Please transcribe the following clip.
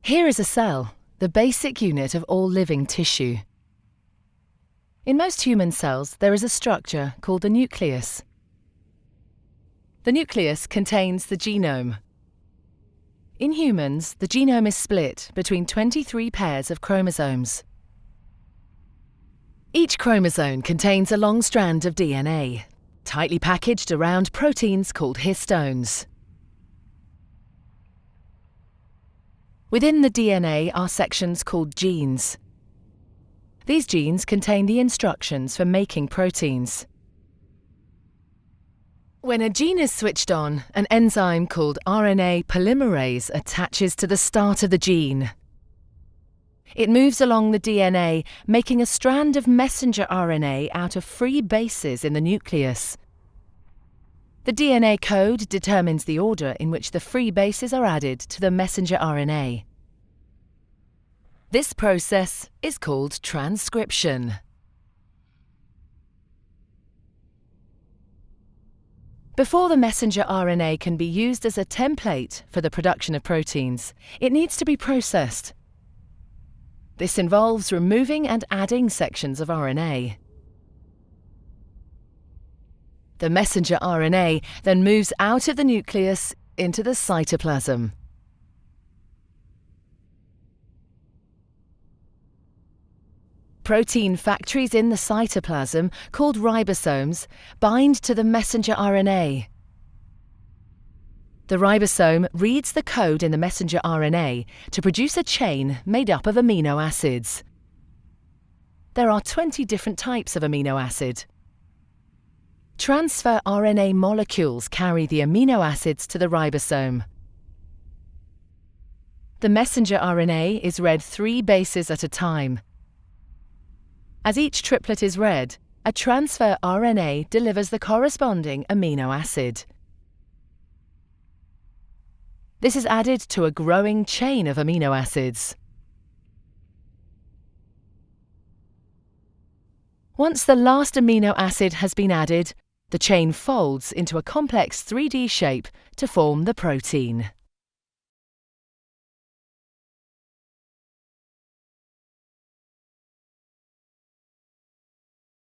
Here is a cell, the basic unit of all living tissue. In most human cells, there is a structure called the nucleus. The nucleus contains the genome. In humans, the genome is split between 23 pairs of chromosomes. Each chromosome contains a long strand of DNA, tightly packaged around proteins called histones. Within the DNA are sections called genes. These genes contain the instructions for making proteins. When a gene is switched on, an enzyme called RNA polymerase attaches to the start of the gene. It moves along the DNA, making a strand of messenger RNA out of free bases in the nucleus. The DNA code determines the order in which the free bases are added to the messenger RNA. This process is called transcription. Before the messenger RNA can be used as a template for the production of proteins, it needs to be processed. This involves removing and adding sections of RNA. The messenger RNA then moves out of the nucleus into the cytoplasm. Protein factories in the cytoplasm, called ribosomes, bind to the messenger RNA. The ribosome reads the code in the messenger RNA to produce a chain made up of amino acids. There are 20 different types of amino acid. Transfer RNA molecules carry the amino acids to the ribosome. The messenger RNA is read 3 bases at a time. As each triplet is read, a transfer RNA delivers the corresponding amino acid. This is added to a growing chain of amino acids. Once the last amino acid has been added, the chain folds into a complex 3D shape to form the protein.